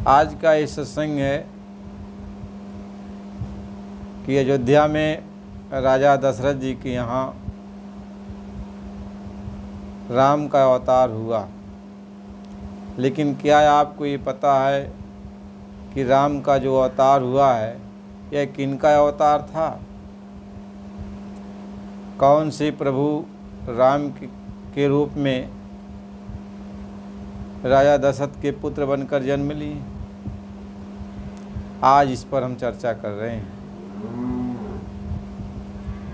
आज का ये सत्संग है कि अयोध्या में राजा दशरथ जी के यहाँ राम का अवतार हुआ। लेकिन क्या आपको ये पता है कि राम का जो अवतार हुआ है यह किनका अवतार था? कौन से प्रभु राम के रूप में राजा दशरथ के पुत्र बनकर जन्म लिए? आज इस पर हम चर्चा कर रहे हैं।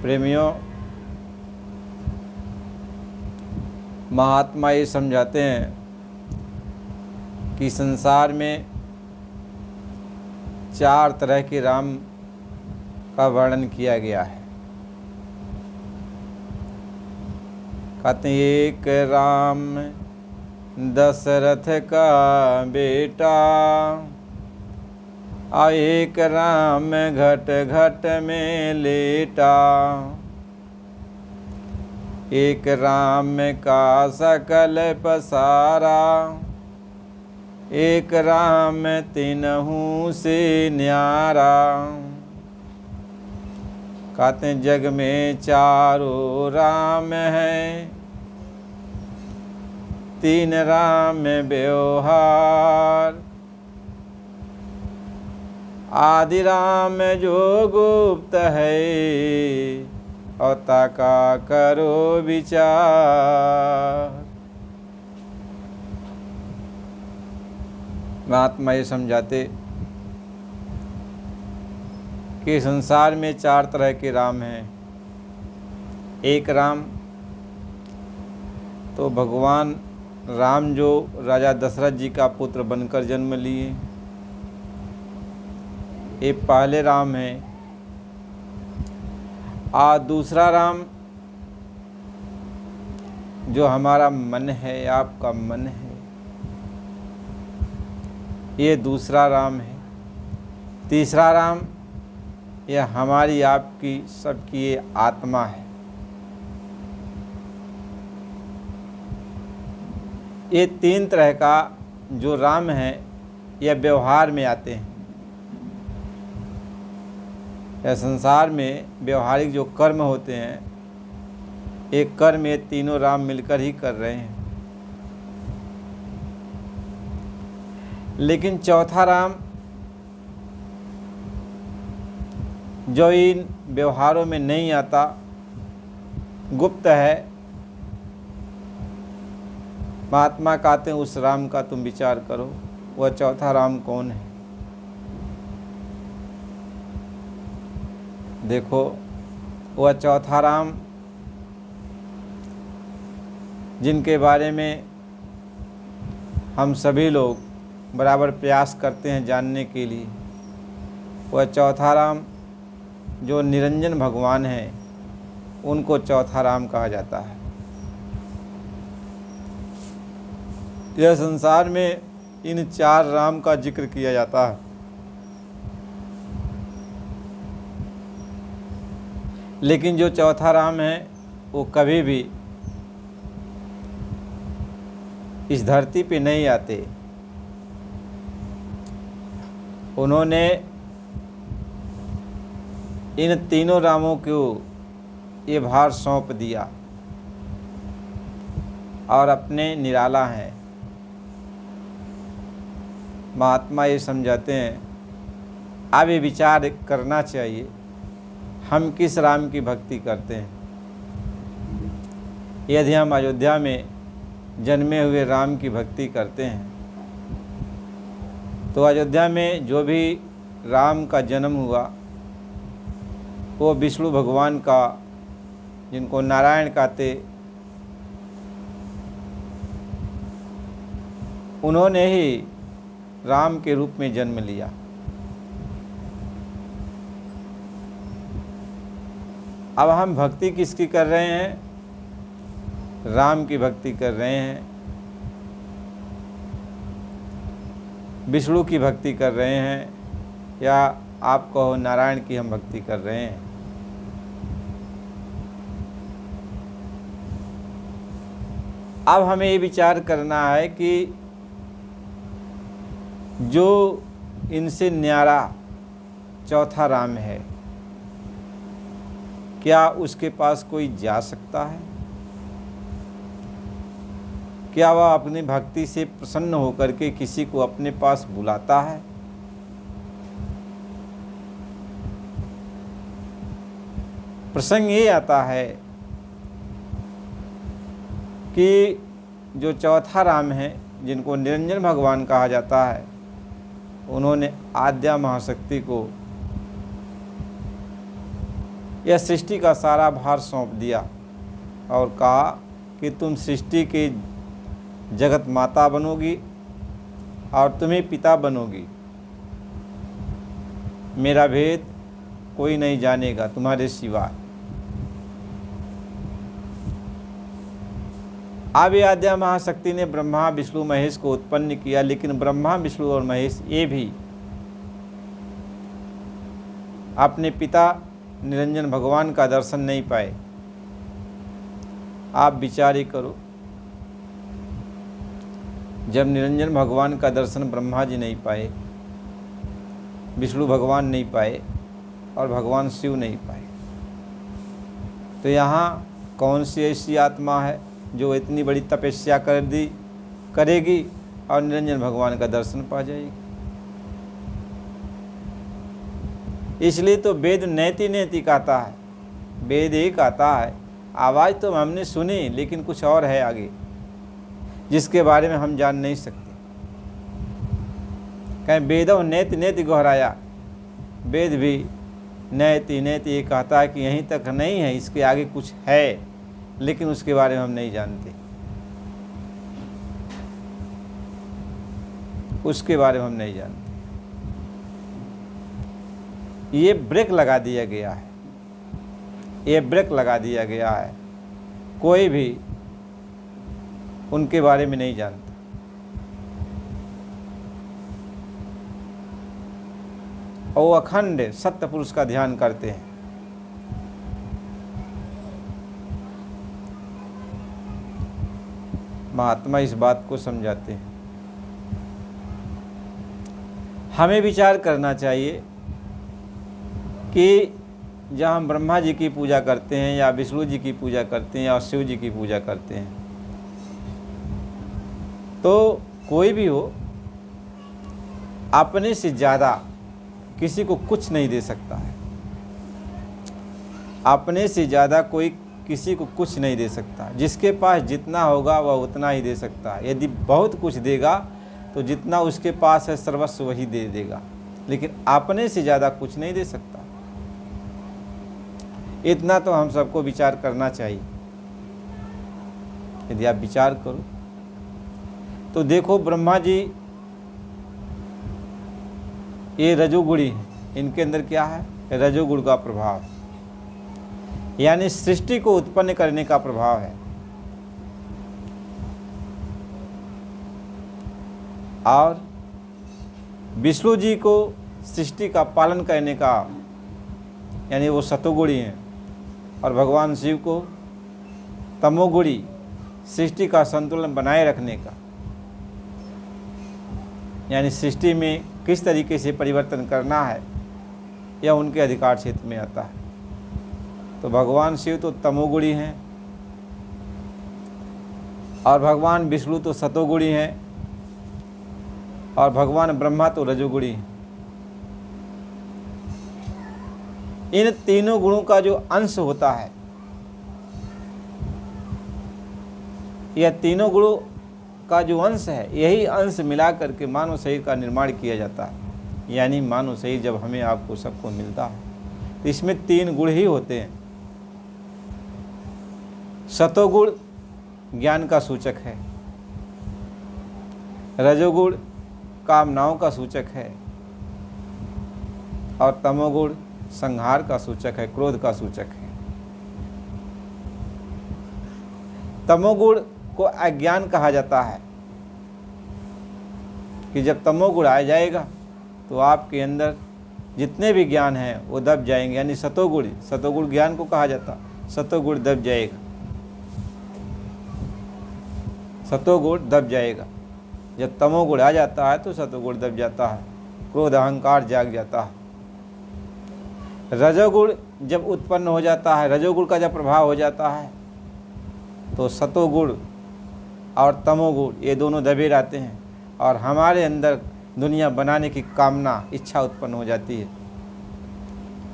प्रेमियों, महात्मा ये समझाते हैं कि संसार में 4 तरह के राम का वर्णन किया गया है। कहते हैं एक राम दशरथ का बेटा, आ एक राम घट घट में लेटा, एक राम का सकल पसारा, एक राम तिनहु से न्यारा। कहते हैं जग में 4 राम हैं, 3 राम व्यवहार, आदि राम जो गुप्त है, अवता का करो विचार। महात्मा ये समझाते कि संसार में 4 तरह के राम हैं। एक राम तो भगवान राम जो राजा दशरथ जी का पुत्र बनकर जन्म लिए, ये पहले राम है। दूसरा राम जो हमारा मन है, आपका मन है, ये दूसरा राम है। तीसरा राम यह हमारी आपकी सबकी ये आत्मा है। ये 3 तरह का जो राम है यह व्यवहार में आते हैं। यह संसार में व्यवहारिक जो कर्म होते हैं, एक कर्म ये तीनों राम मिलकर ही कर रहे हैं। लेकिन चौथा राम जो इन व्यवहारों में नहीं आता, गुप्त है, महात्मा कहते हैं उस राम का तुम विचार करो। वह चौथा राम कौन है? देखो, वह चौथा राम जिनके बारे में हम सभी लोग बराबर प्रयास करते हैं जानने के लिए, वह चौथा राम जो निरंजन भगवान हैं, उनको चौथा राम कहा जाता है। यह संसार में इन 4 राम का जिक्र किया जाता है। लेकिन जो चौथा राम है वो कभी भी इस धरती पे नहीं आते। उन्होंने इन तीनों रामों को ये भार सौंप दिया और अपने निराला हैं। महात्मा ये समझाते हैं, अब ये विचार करना चाहिए हम किस राम की भक्ति करते हैं। यदि हम अयोध्या में जन्मे हुए राम की भक्ति करते हैं तो अयोध्या में जो भी राम का जन्म हुआ वो विष्णु भगवान का, जिनको नारायण कहते, उन्होंने ही राम के रूप में जन्म लिया। अब हम भक्ति किसकी कर रहे हैं? राम की भक्ति कर रहे हैं, विष्णु की भक्ति कर रहे हैं, या आप कहो नारायण की हम भक्ति कर रहे हैं। अब हमें ये विचार करना है कि जो इनसे न्यारा चौथा राम है, क्या उसके पास कोई जा सकता है? क्या वह अपनी भक्ति से प्रसन्न होकर के किसी को अपने पास बुलाता है? प्रसंग ये आता है कि जो चौथा राम है, जिनको निरंजन भगवान कहा जाता है, उन्होंने आद्या महाशक्ति को यह सृष्टि का सारा भार सौंप दिया और कहा कि तुम सृष्टि के जगत माता बनोगी और तुम्हें पिता बनोगी। मेरा भेद कोई नहीं जानेगा तुम्हारे सिवा। अब आद्या महाशक्ति ने ब्रह्मा विष्णु महेश को उत्पन्न किया, लेकिन ब्रह्मा विष्णु और महेश ये भी अपने पिता निरंजन भगवान का दर्शन नहीं पाए। आप विचार ही करो, जब निरंजन भगवान का दर्शन ब्रह्मा जी नहीं पाए, विष्णु भगवान नहीं पाए और भगवान शिव नहीं पाए, तो यहाँ कौन सी ऐसी आत्मा है जो इतनी बड़ी तपस्या करेगी और निरंजन भगवान का दर्शन पा जाएगी? इसलिए तो वेद नैति नैति कहता है। वेद एक आता है, आवाज़ तो हमने सुनी, लेकिन कुछ और है आगे जिसके बारे में हम जान नहीं सकते। कहीं वेदों नैति नैति गहराया, वेद भी नैति नैति ये कहता है कि यहीं तक नहीं है, इसके आगे कुछ है, लेकिन उसके बारे में हम नहीं जानते। उसके बारे में हम नहीं जानते। ये ब्रेक लगा दिया गया है, ये ब्रेक लगा दिया गया है। कोई भी उनके बारे में नहीं जानता। और वो अखंड सत्य पुरुष का ध्यान करते हैं। महात्मा इस बात को समझाते हैं। हमें विचार करना चाहिए कि जहाँ हम ब्रह्मा जी की पूजा करते हैं या विष्णु जी की पूजा करते हैं या शिव जी की पूजा करते हैं, तो कोई भी हो अपने से ज़्यादा किसी को कुछ नहीं दे सकता है। अपने से ज़्यादा कोई किसी को कुछ नहीं दे सकता। जिसके पास जितना होगा वह उतना ही दे सकता है। यदि बहुत कुछ देगा तो जितना उसके पास है सर्वस्व वही दे देगा, लेकिन अपने से ज़्यादा कुछ नहीं दे सकता। इतना तो हम सबको विचार करना चाहिए। यदि आप विचार करो तो देखो, ब्रह्मा जी ये रजोगुणी हैं, इनके अंदर क्या है? रजोगुण का प्रभाव, यानी सृष्टि को उत्पन्न करने का प्रभाव है। और विष्णु जी को सृष्टि का पालन करने का, यानी वो सतोगुणी हैं। और भगवान शिव को तमोगुणी, सृष्टि का संतुलन बनाए रखने का, यानी सृष्टि में किस तरीके से परिवर्तन करना है, यह उनके अधिकार क्षेत्र में आता है। तो भगवान शिव तो तमोगुणी हैं और भगवान विष्णु तो सतोगुणी हैं और भगवान ब्रह्मा तो रजोगुणी हैं। इन तीनों गुणों का जो अंश होता है, यह तीनों गुणों का जो अंश है, यही अंश मिला करके मानव शरीर का निर्माण किया जाता है। यानी मानव शरीर जब हमें आपको सबको मिलता है तो इसमें तीन गुण ही होते हैं। सतोगुण ज्ञान का सूचक है, रजोगुण कामनाओं का सूचक है और तमोगुण संहार का सूचक है, क्रोध का सूचक है। तमोगुण को अज्ञान कहा जाता है कि जब तमोगुण आ जाएगा तो आपके अंदर जितने भी ज्ञान हैं वो दब जाएंगे। यानी सतोगुण ज्ञान को कहा जाता, सतोगुण दब जाएगा, सतोगुण दब जाएगा। जब तमोगुण आ जाता है तो सतोगुण दब जाता है, क्रोध अहंकार जाग जाता है। रजोगुण जब उत्पन्न हो जाता है, रजोगुण का जब प्रभाव हो जाता है तो सतोगुण और तमोगुण ये दोनों दबे रहते हैं और हमारे अंदर दुनिया बनाने की कामना, इच्छा उत्पन्न हो जाती है।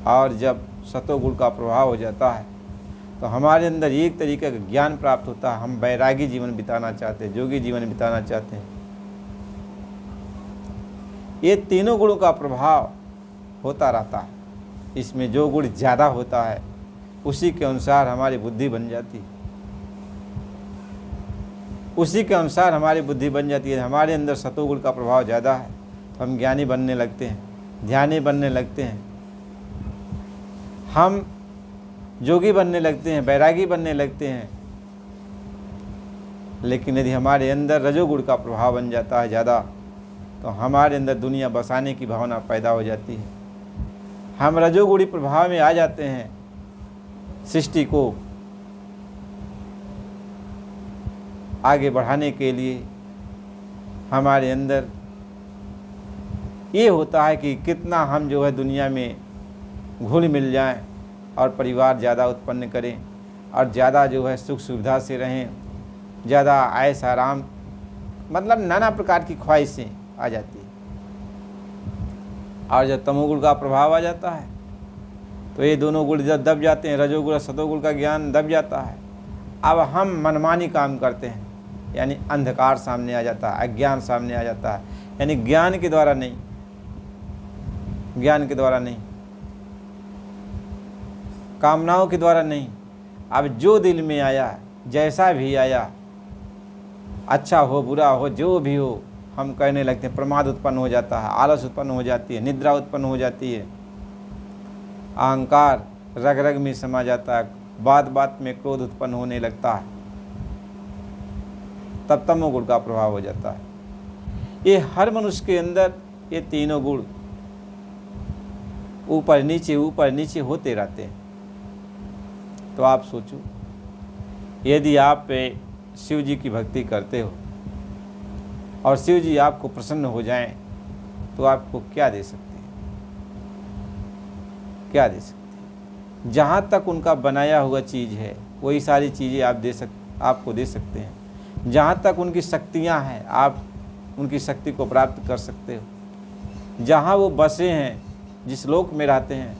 और जब सतोगुण का प्रभाव हो जाता है तो हमारे अंदर एक तरीके का ज्ञान प्राप्त होता है। हम वैरागी जीवन बिताना चाहते हैं, जोगी जीवन बिताना चाहते हैं। ये तीनों गुणों का प्रभाव होता रहता है। इसमें जो गुण ज़्यादा होता है उसी के अनुसार हमारी बुद्धि बन जाती है, उसी के अनुसार हमारी बुद्धि बन जाती है। हमारे अंदर सतोगुण का प्रभाव ज़्यादा है तो हम ज्ञानी बनने लगते हैं, ध्यानी बनने लगते हैं, हम जोगी बनने लगते हैं, बैरागी बनने लगते हैं। लेकिन यदि हमारे अंदर रजोगुण का प्रभाव बन जाता है ज़्यादा तो हमारे अंदर दुनिया बसाने की भावना पैदा हो जाती है। हम रजोगुणी प्रभाव में आ जाते हैं। सृष्टि को आगे बढ़ाने के लिए हमारे अंदर ये होता है कि कितना हम जो है दुनिया में घुल मिल जाएं और परिवार ज़्यादा उत्पन्न करें और ज़्यादा जो है सुख सुविधा से रहें, ज़्यादा ऐश आराम, मतलब नाना प्रकार की ख्वाहिशें आ जाती है। और जब तमोगुण का प्रभाव आ जाता है तो ये दोनों गुण जब दब जाते हैं, रजोगुण और सतोगुण का ज्ञान दब जाता है। अब हम मनमानी काम करते हैं, यानी अंधकार सामने आ जाता है, अज्ञान सामने आ जाता है। यानी ज्ञान के द्वारा नहीं, ज्ञान के द्वारा नहीं, कामनाओं के द्वारा नहीं। अब जो दिल में आया, जैसा भी आया, अच्छा हो बुरा हो जो भी हो, हम कहने लगते हैं। प्रमाद उत्पन्न हो जाता है, आलस उत्पन्न हो जाती है, निद्रा उत्पन्न हो जाती है, अहंकार रग रग में समा जाता है, बात बात में क्रोध उत्पन्न होने लगता है, तब तमोगुण का प्रभाव हो जाता है। ये हर मनुष्य के अंदर ये तीनों गुण ऊपर नीचे होते रहते हैं। तो आप सोचो, यदि आप शिव जी की भक्ति करते हो और शिव जी आपको प्रसन्न हो जाएं तो आपको क्या दे सकते हैं? क्या दे सकते हैं? जहाँ तक उनका बनाया हुआ चीज़ है वही सारी चीज़ें आपको दे सकते हैं। जहाँ तक उनकी शक्तियाँ हैं आप उनकी शक्ति को प्राप्त कर सकते हो। जहाँ वो बसे हैं, जिस लोक में रहते हैं,